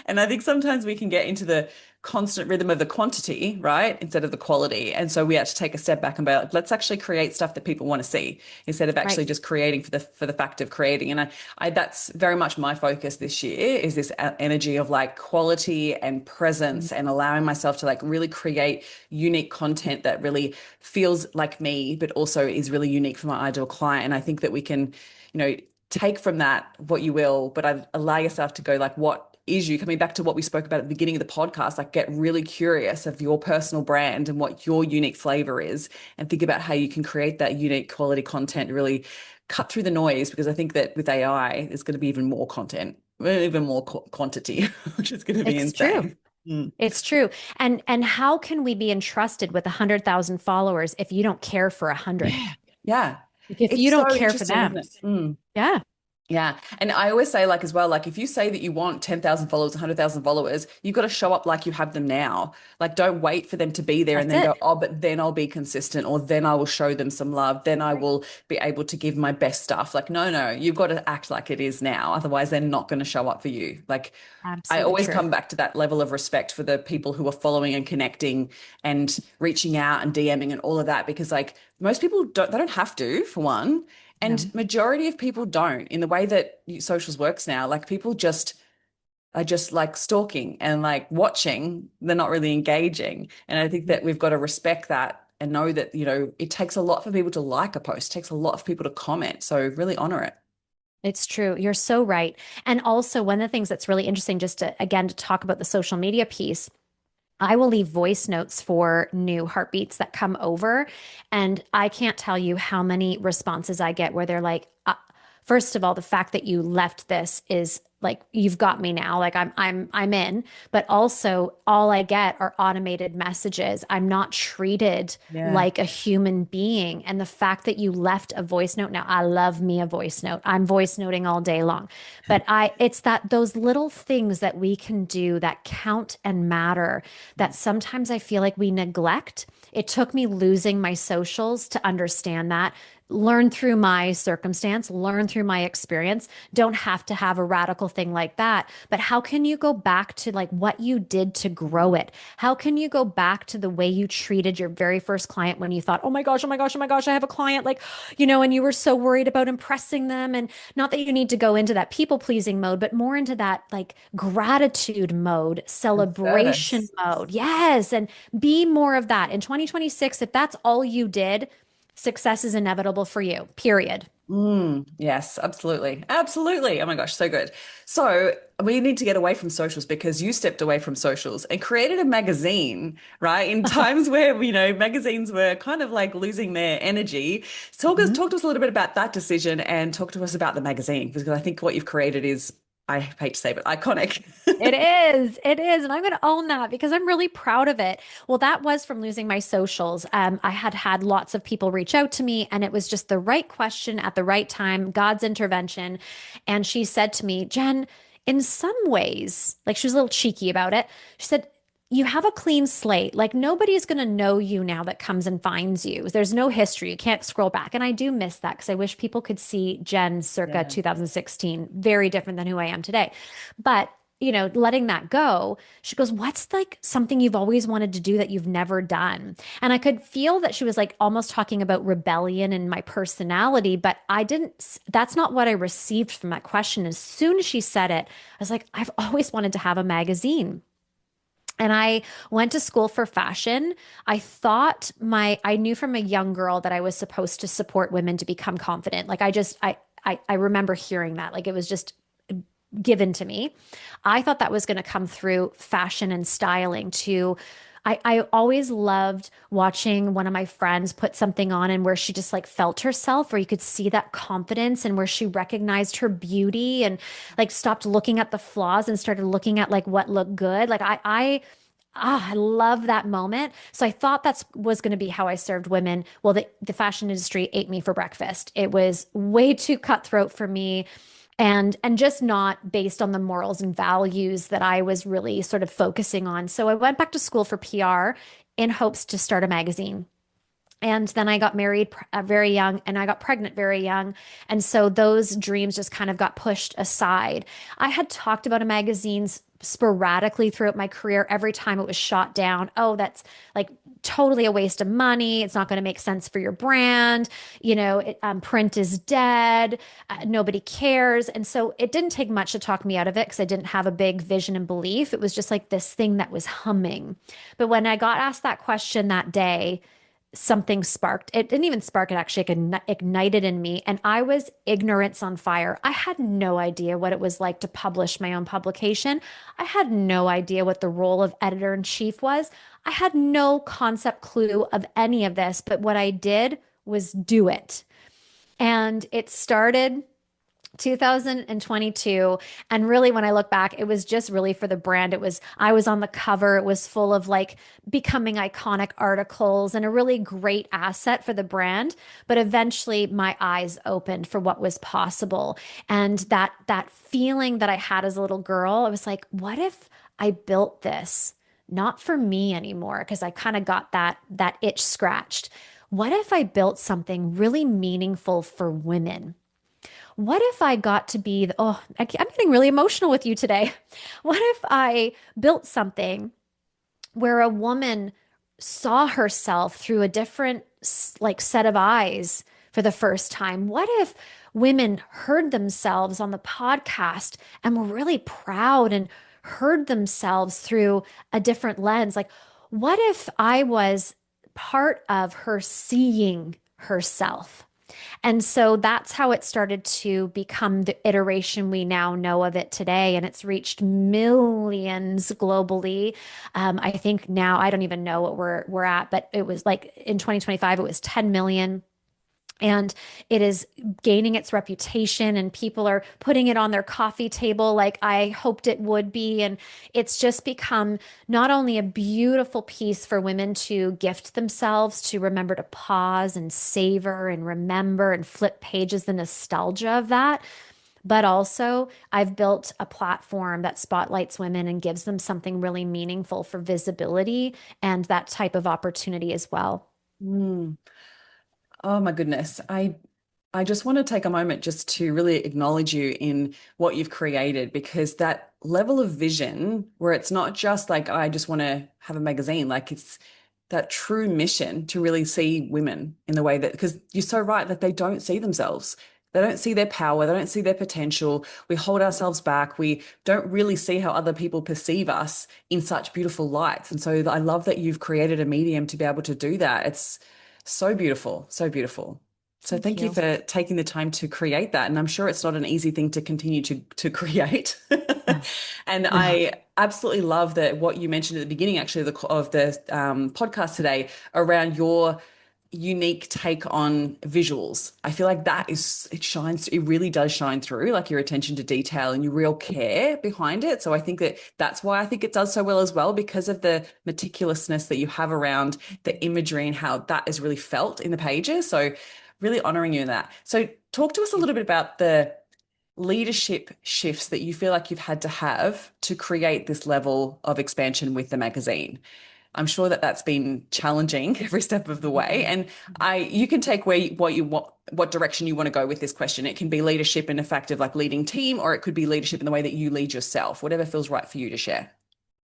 And I think sometimes we can get into the constant rhythm of the quantity, right? Instead of the quality. And so we have to take a step back and be like, let's actually create stuff that people want to see instead of actually Right. just creating for the fact of creating. And I that's very much my focus this year is this energy of like quality and presence and allowing myself to like really create unique content that really feels like me, but also is really unique for my ideal client. And I think that we can, take from that what you will, but I allow yourself to go like, what is you coming back to what we spoke about at the beginning of the podcast, like get really curious of your personal brand and what your unique flavor is and think about how you can create that unique quality content, really cut through the noise, because I think that with AI, there's going to be even more content, even more quantity, which is going to be It's true. insane. Mm. It's true. And how can we be entrusted with 100,000 followers if you don't care for 100? Yeah. Yeah. Like if you It's don't so care for interesting, isn't them. it? Mm. Yeah, Yeah. And I always say, like, as well, like, if you say that you want 10,000 followers, 100,000 followers, you've got to show up like you have them now. Like, don't wait for them to be there and that's then go, it. oh, but then I'll be consistent, or then I will show them some love. Then I will be able to give my best stuff. Like, no, no, you've got to act like it is now. Otherwise, they're not going to show up for you. Like, I Absolutely always true. come back to that level of respect for the people who are following and connecting and reaching out and DMing and all of that, because like most people don't, they don't have to, for one. No. And majority of people don't, in the way that socials works now. Like people just are just like stalking and like watching. They're not really engaging. And I think that we've got to respect that and know that, it takes a lot for people to like a post, it takes a lot for people to comment. So really honor it. It's true. You're so right. And also, one of the things that's really interesting, just to, again, to talk about the social media piece, I will leave voice notes for new heartbeats that come over. And I can't tell you how many responses I get where they're like, first of all, the fact that you left this is like you've got me now. Like I'm in. But also all I get are automated messages. I'm not treated Yeah. like a human being. And the fact that you left a voice note, now I love me a voice note. I'm voice noting all day long. But it's that those little things that we can do that count and matter that sometimes I feel like we neglect It took me losing my socials to understand that. Learn through my circumstance, learn through my experience. Don't have to have a radical thing like that. But how can you go back to like what you did to grow it? How can you go back to the way you treated your very first client when you thought, oh my gosh, oh my gosh, oh my gosh, I have a client, like, and you were so worried about impressing them. And not that you need to go into that people pleasing mode, but more into that like gratitude mode, And celebration service. mode. Yes. And be more of that. In 2026, if that's all you did, success is inevitable for you, period. Yes, absolutely. Absolutely. Oh my gosh, so good. So we need to get away from socials because you stepped away from socials and created a magazine, right? In times where, magazines were kind of like losing their energy. Mhm. Talk to us a little bit about that decision and talk to us about the magazine because I think what you've created is, I hate to say it, but iconic. It is. It is. And I'm going to own that because I'm really proud of it. Well, that was from losing my socials. I had had lots of people reach out to me, and it was just the right question at the right time, God's intervention. And she said to me, Jen, in some ways, like she was a little cheeky about it. She said, you have a clean slate. Like nobody's going to know you now that comes and finds you. There's no history. You can't scroll back. And I do miss that because I wish people could see Jen circa Yeah. 2016, very different than who I am today. But letting that go, she goes, what's like something you've always wanted to do that you've never done? And I could feel that she was like almost talking about rebellion and my personality, but that's not what I received from that question. As soon as she said it, I was like, I've always wanted to have a magazine. And I went to school for fashion. I knew from a young girl that I was supposed to support women to become confident. Like I remember hearing that. Like it was just given to me. I thought that was going to come through fashion and styling too. I always loved watching one of my friends put something on and where she just like felt herself, where you could see that confidence and where she recognized her beauty and like stopped looking at the flaws and started looking at like what looked good. I love that moment. So I thought that was going to be how I served women. Well, the fashion industry ate me for breakfast. It was way too cutthroat for me and just not based on the morals and values that I was really sort of focusing on. So I went back to school for PR in hopes to start a magazine. And then I got married very young and I got pregnant very young. And so those dreams just kind of got pushed aside. I had talked about a magazines sporadically throughout my career. Every time it was shot down, oh, that's like totally a waste of money. It's not going to make sense for your brand. Print is dead. Nobody cares. And so it didn't take much to talk me out of it because I didn't have a big vision and belief. It was just like this thing that was humming. But when I got asked that question that day, something sparked. It didn't even spark, it actually ignited in me. And I was ignorance on fire. I had no idea what it was like to publish my own publication. I had no idea what the role of editor in chief was. I had no concept clue of any of this, but what I did was do it. And it started 2022. And really, when I look back, it was just really for the brand. I was on the cover. It was full of like becoming iconic articles and a really great asset for the brand. But eventually my eyes opened for what was possible. And that feeling that I had as a little girl, I was like, what if I built this? Not for me anymore, because I kind of got that itch scratched. What if I built something really meaningful for women? What if I got to be I'm getting really emotional with you today. What if I built something where a woman saw herself through a different like set of eyes for the first time? What if women heard themselves on the podcast and were really proud and heard themselves through a different lens? Like, what if I was part of her seeing herself? And so that's how it started to become the iteration we now know of it today. And it's reached millions globally. I think now I don't even know what we're at, but it was like in 2025, it was 10 million. And it is gaining its reputation, and people are putting it on their coffee table like I hoped it would be. And it's just become not only a beautiful piece for women to gift themselves, to remember to pause and savor and remember and flip pages, the nostalgia of that, but also I've built a platform that spotlights women and gives them something really meaningful for visibility and that type of opportunity as well. Mm. Oh my goodness. I just want to take a moment just to really acknowledge you in what you've created, because that level of vision where it's not just like, I just want to have a magazine, like it's that true mission to really see women in the way that, because you're so right, that they don't see themselves. They don't see their power. They don't see their potential. We hold ourselves back. We don't really see how other people perceive us in such beautiful lights. And so I love that you've created a medium to be able to do that. It's so beautiful, so beautiful. So Thank thank you you. for taking the time to create that. And I'm sure it's not an easy thing to continue to create. No, And no. I absolutely love that what you mentioned at the beginning, actually, of the podcast today around your unique take on visuals. I feel like that is, it shines, it really does shine through, like your attention to detail and your real care behind it. So I think that that's why I think it does so well as well, because of the meticulousness that you have around the imagery and how that is really felt in the pages. So really honoring you in that. So talk to us a little bit about the leadership shifts that you feel like you've had to have to create this level of expansion with the magazine. I'm sure that that's been challenging every step of the way. Mhm. And you can take where what you want, what direction you want to go with this question. It can be leadership in a fact of like leading team, or it could be leadership in the way that you lead yourself, whatever feels right for you to share.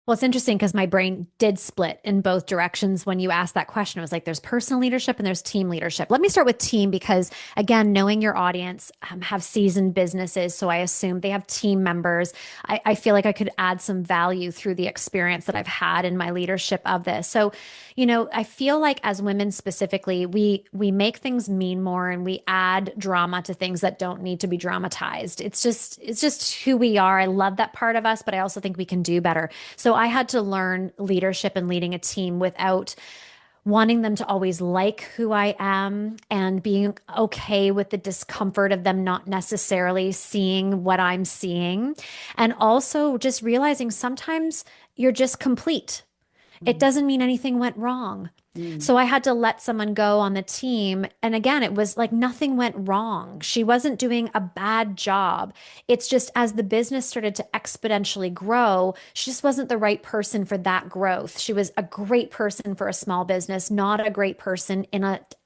Well, it's interesting because my brain did split in both directions when you asked that question. It was like there's personal leadership and there's team leadership. Let me start with team because, again, knowing your audience have seasoned businesses. So I assume they have team members. I feel like I could add some value through the experience that I've had in my leadership of this. So, I feel like as women specifically, we make things mean more and we add drama to things that don't need to be dramatized. It's just who we are. I love that part of us, but I also think we can do better. So I had to learn leadership and leading a team without wanting them to always like who I am and being okay with the discomfort of them not necessarily seeing what I'm seeing. And also just realizing sometimes you're just complete. It Mm, doesn't mean anything went wrong. mm, So I had to let someone go on the team. And again, it was like nothing went wrong. She wasn't doing a bad job. It's just as the business started to exponentially grow, she just wasn't the right person for that growth. She was a great person for a small business, not a great person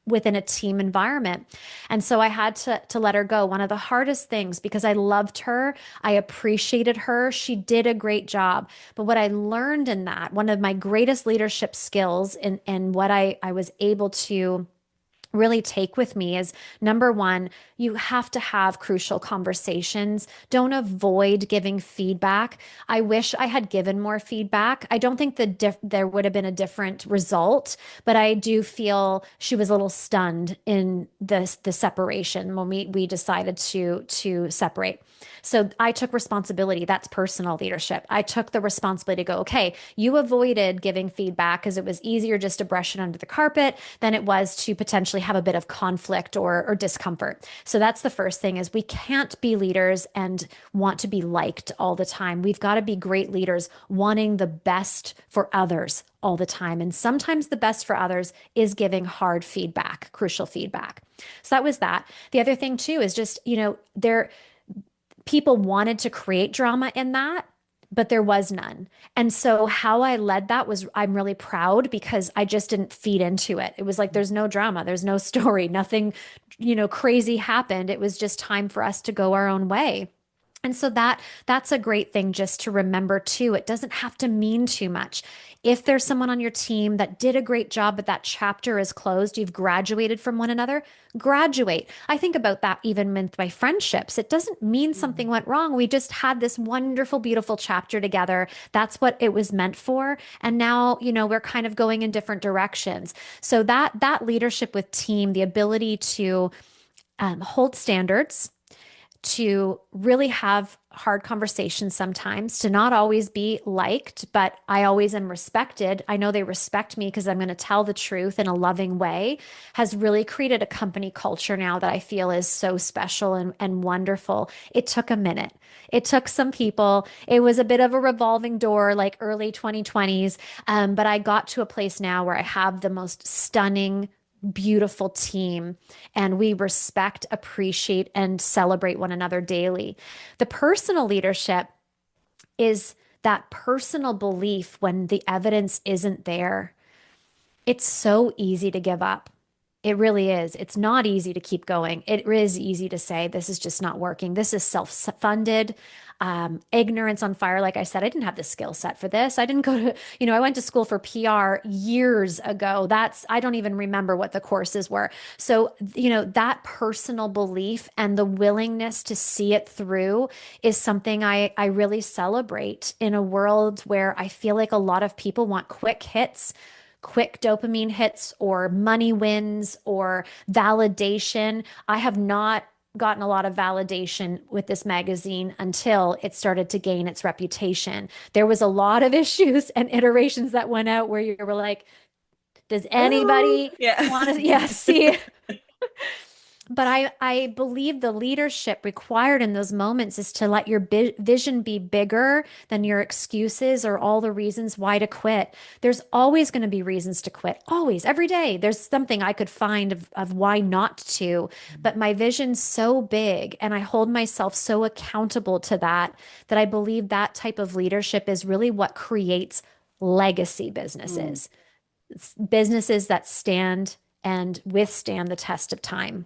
within a team environment. And so I had to let her go. One of the hardest things because I loved her, I appreciated her. She did a great job. But what I learned in that, one of my greatest leadership skills and what I was able to really take with me is number one, you have to have crucial conversations. Don't avoid giving feedback. I wish I had given more feedback. I don't think there would have been a different result, but I do feel she was a little stunned in the separation when we decided to separate. So I took responsibility. That's personal leadership. I took the responsibility to go, okay, you avoided giving feedback because it was easier just to brush it under the carpet than it was to potentially have a bit of conflict or discomfort. So that's the first thing is we can't be leaders and want to be liked all the time. We've got to be great leaders wanting the best for others all the time. And sometimes the best for others is giving hard feedback, crucial feedback. So that was that. The other thing too is just, there people wanted to create drama in that, but there was none. And so how I led that was I'm really proud because I just didn't feed into it. It was like there's no drama, there's no story, nothing, crazy happened. It was just time for us to go our own way. And so that's a great thing just to remember too. It doesn't have to mean too much. If there's someone on your team that did a great job, but that chapter is closed, you've graduated from one another, graduate. I think about that even with my friendships. It doesn't mean something went wrong. We just had this wonderful, beautiful chapter together. That's what it was meant for. And now, we're kind of going in different directions. So that leadership with team, the ability to hold standards to really have hard conversations sometimes, to not always be liked, but I always am respected. I know they respect me because I'm going to tell the truth in a loving way, has really created a company culture now that I feel is so special and wonderful. It took a minute. It took some people. It was a bit of a revolving door, like early 2020s. But I got to a place now where I have the most stunning beautiful team, and we respect, appreciate, and celebrate one another daily. The personal leadership is that personal belief when the evidence isn't there. It's so easy to give up. It really is. It's not easy to keep going. It is easy to say, this is just not working. This is self-funded, ignorance on fire. Like I said, I didn't have the skill set for this. I didn't go to, I went to school for PR years ago. I don't even remember what the courses were. So, that personal belief and the willingness to see it through is something I really celebrate in a world where I feel like a lot of people want quick hits, quick dopamine hits, or money wins, or validation. I have not gotten a lot of validation with this magazine until it started to gain its reputation. There was a lot of issues and iterations that went out where you were like, does Hello. anybody Yeah. want to, yeah, see? But I believe the leadership required in those moments is to let your vision be bigger than your excuses or all the reasons why to quit. There's always going to be reasons to quit. Always, every day. There's something I could find of why not to. But my vision's so big and I hold myself so accountable to that that I believe that type of leadership is really what creates legacy Mm. businesses. It's businesses that stand and withstand the test of time.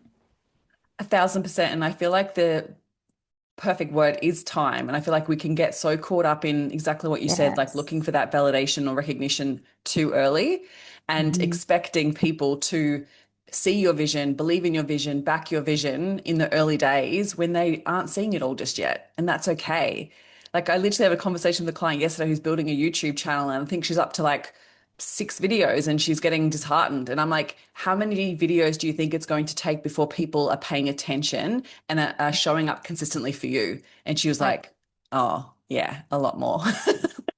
1,000%. And I feel like the perfect word is time. And I feel like we can get so caught up in exactly what you said, like Yes. looking for that validation or recognition too early and Mhm. expecting people to see your vision, believe in your vision, back your vision in the early days when they aren't seeing it all just yet. And that's okay. Like I literally had a conversation with a client yesterday who's building a YouTube channel and I think she's up to like 6 videos and she's getting disheartened. And I'm like, how many videos do you think it's going to take before people are paying attention and are showing up consistently for you? And she was Right. like, oh, yeah, a lot more.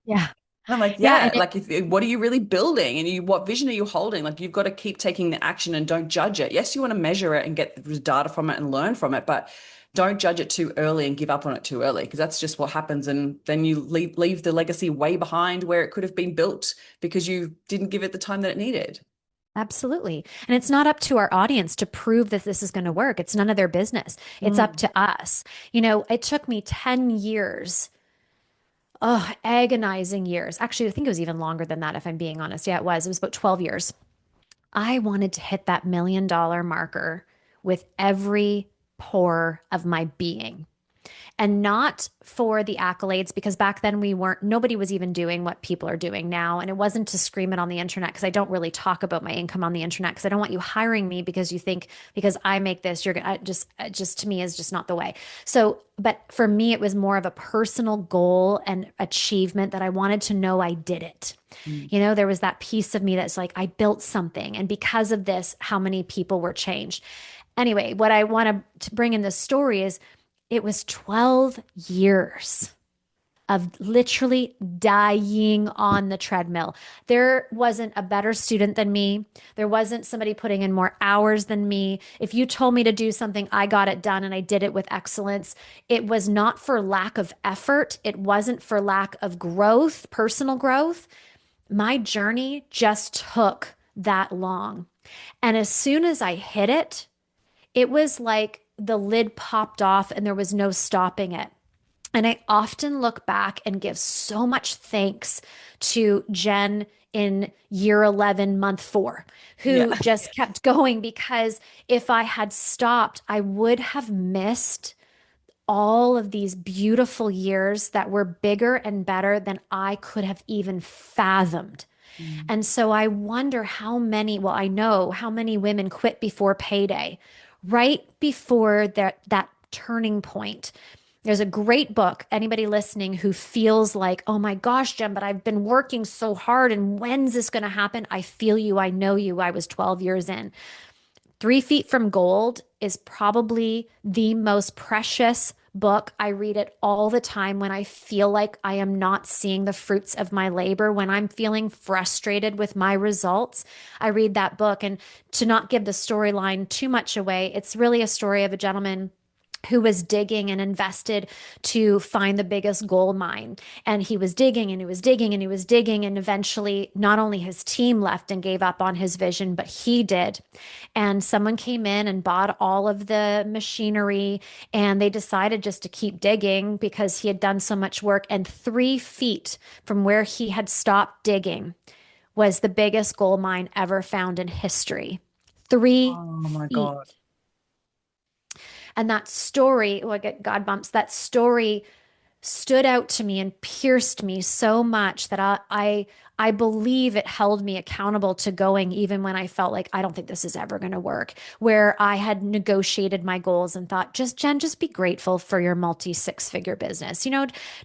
Yeah. And I'm like, Yeah. And yeah, like what are you really building? And what vision are you holding? Like you've got to keep taking the action and don't judge it. Yes, you want to measure it and get the data from it and learn from it, but don't judge it too early and give up on it too early because that's just what happens. And then you leave the legacy way behind where it could have been built because you didn't give it the time that it needed. absolutely. And it's not up to our audience to prove that this is going to work. It's none of their business. It's up Mm. to us. It took me 10 years, agonizing years. Actually, I think it was even longer than that, if I'm being honest. Yeah, it was. It was about 12 years. I wanted to hit that $1 million marker with every pore of my being. And not for the accolades, because back then nobody was even doing what people are doing now. And it wasn't to scream it on the internet, because I don't really talk about my income on the internet, because I don't want you hiring me because you think because I make this, you're gonna just to me is just not the way. So, but for me, it was more of a personal goal and achievement that I wanted to know I did it. Mm. There was that piece of me that's like, I built something. And because of this, how many people were changed? Anyway, what I want to bring in this story is it was 12 years of literally dying on the treadmill. There wasn't a better student than me. There wasn't somebody putting in more hours than me. If you told me to do something, I got it done and I did it with excellence. It was not for lack of effort. It wasn't for lack of growth, personal growth. My journey just took that long. And as soon as I hit it, it was like the lid popped off and there was no stopping it. And I often look back and give so much thanks to Jen in year 11, month 4, Yeah. who just kept going, because if I had stopped, I would have missed all of these beautiful years that were bigger and better than I could have even fathomed. Mm. And so I wonder well, I know how many women quit before payday, right before that turning point. There's a great book, anybody listening who feels like, oh my gosh, Jen, but I've been working so hard and when's this going to happen? I feel you. I know you. I was 12 years in. 3 Feet from Gold is probably the most precious book. I read it all the time when I feel like I am not seeing the fruits of my labor, when I'm feeling frustrated with my results. I read that book. And to not give the storyline too much away, it's really a story of a gentleman who was digging and invested to find the biggest gold mine. And he was digging and he was digging and he was digging. And eventually, not only his team left and gave up on his vision, but he did. And someone came in and bought all of the machinery, and they decided just to keep digging because he had done so much work. And 3 feet from where he had stopped digging was the biggest gold mine ever found in history. Three Oh my feet. God. And that story, like God bumps, that story stood out to me and pierced me so much that I believe it held me accountable to going even when I felt like I don't think this is ever going to work. Where I had negotiated my goals and thought, just Jen, just be grateful for your multi six-figure business.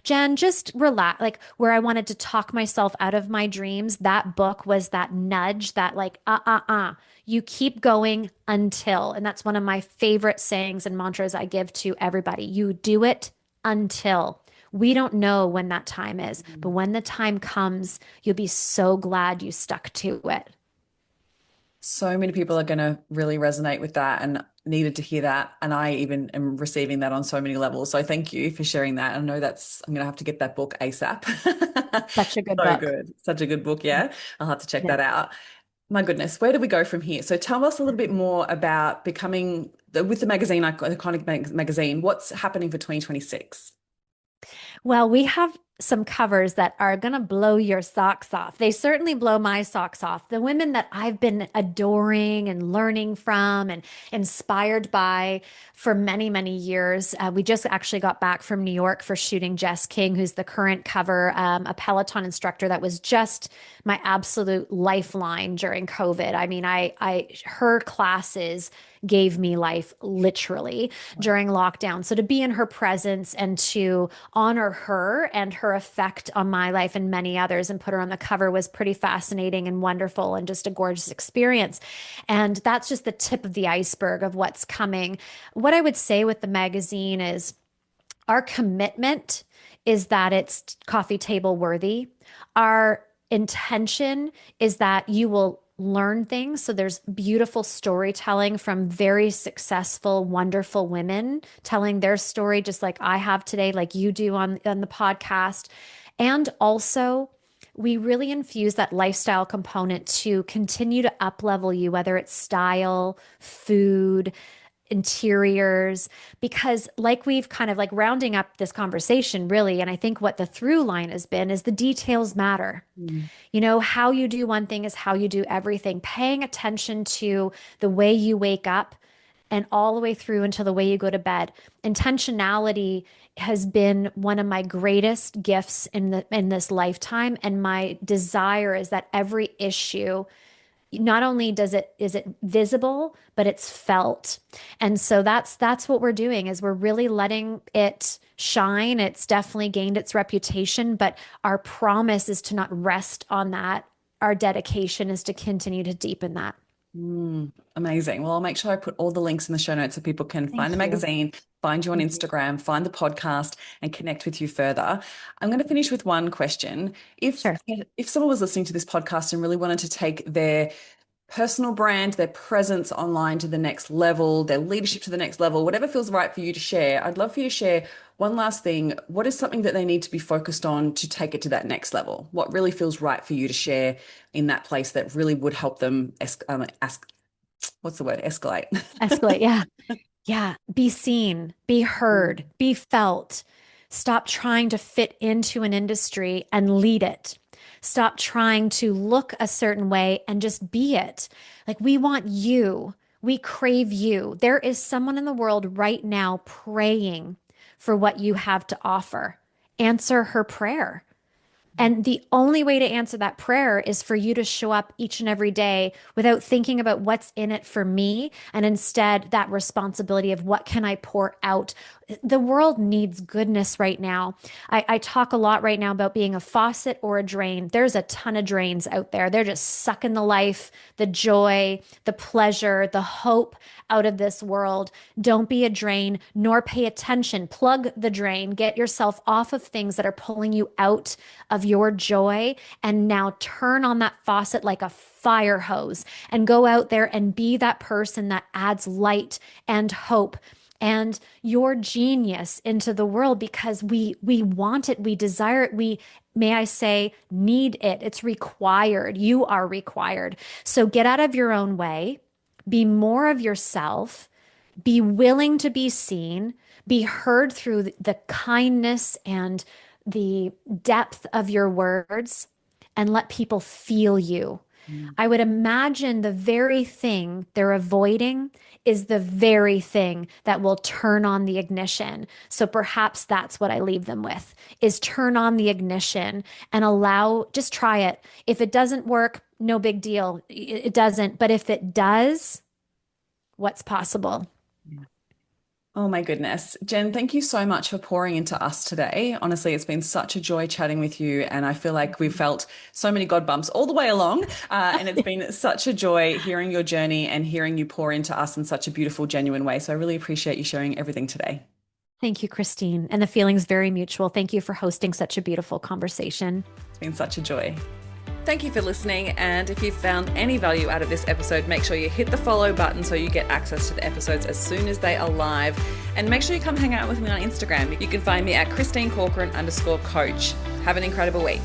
Jen, just relax. Like where I wanted to talk myself out of my dreams, that book was that nudge that like, you keep going until, and that's one of my favorite sayings and mantras I give to everybody. You do it until. We don't know when that time is, but when the time comes, you'll be so glad you stuck to it. So many people are going to really resonate with that and needed to hear that. And I even am receiving that on so many levels. So thank you for sharing that. I know I'm going to have to get that book ASAP. Such a good So book. good. Such a good book. Yeah. I'll have to check Yeah. that out. My goodness, where do we go from here? So tell us a little bit more about becoming with the magazine, Iconic Magazine, what's happening for 2026? Well, we have some covers that are going to blow your socks off. They certainly blow my socks off. The women that I've been adoring and learning from and inspired by for many, many years. We just actually got back from New York for shooting Jess King, who's the current cover, a Peloton instructor that was just my absolute lifeline during COVID. I mean, her classes gave me life literally during lockdown. So to be in her presence and to honor her and her effect on my life and many others and put her on the cover was pretty fascinating and wonderful and just a gorgeous experience. And that's just the tip of the iceberg of what's coming. What I would say with the magazine is our commitment is that it's coffee table worthy. Our intention is that you will learn things. So there's beautiful storytelling from very successful, wonderful women telling their story, just like I have today, like you do on the podcast. And also, we really infuse that lifestyle component to continue to up level you, whether it's style, food, interiors, because like we've kind of like rounding up this conversation really, and I think what the through line has been is the details matter. Mm. How you do one thing is how you do everything. Paying attention to the way you wake up and all the way through until the way you go to bed. Intentionality has been one of my greatest gifts in this lifetime, and my desire is that every issue, not only is it visible, but it's felt. And so that's what we're doing is we're really letting it shine. It's definitely gained its reputation, but our promise is to not rest on that. Our dedication is to continue to deepen that. Amazing. Well, I'll make sure I put all the links in the show notes so people can find the Thank you. magazine, find you on Thank you. Instagram, find the podcast, and connect with you further. I'm going to finish with one question. If Sure. if someone was listening to this podcast and really wanted to take their personal brand, their presence online to the next level, their leadership to the next level, whatever feels right for you to share, I'd love for you to share one last thing. What is something that they need to be focused on to take it to that next level? What really feels right for you to share in that place that really would help them what's the word? Escalate. Escalate. Yeah. Yeah, be seen, be Mm. heard, be felt. Stop trying to fit into an industry and lead it. Stop trying to look a certain way and just be it. Like we want you. We crave you. There is someone in the world right now praying for what you have to offer. Answer her prayer. And the only way to answer that prayer is for you to show up each and every day without thinking about what's in it for me, and instead that responsibility of what can I pour out. The world needs goodness right now. I talk a lot right now about being a faucet or a drain. There's a ton of drains out there. They're just sucking the life, the joy, the pleasure, the hope out of this world. Don't be a drain, nor pay attention. Plug the drain. Get yourself off of things that are pulling you out of your joy. And now turn on that faucet like a fire hose and go out there and be that person that adds light and hope and your genius into the world because we want it, we desire it, we, may I say, need it. It's required. You are required. So get out of your own way, be more of yourself, be willing to be seen, be heard through the kindness and the depth of your words, and let people feel you. I would imagine the very thing they're avoiding is the very thing that will turn on the ignition. So perhaps that's what I leave them with is turn on the ignition and allow, just try it. If it doesn't work, no big deal. It doesn't. But if it does, what's possible? Oh my goodness. Jen, thank you so much for pouring into us today. Honestly, it's been such a joy chatting with you. And I feel like we've felt so many God bumps all the way along. And it's been such a joy hearing your journey and hearing you pour into us in such a beautiful, genuine way. So I really appreciate you sharing everything today. Thank you, Christine. And the feeling's very mutual. Thank you for hosting such a beautiful conversation. It's been such a joy. Thank you for listening, and if you found any value out of this episode, make sure you hit the follow button so you get access to the episodes as soon as they are live, and make sure you come hang out with me on Instagram. You can find me at @ChristineCorcoran_coach. Have an incredible week.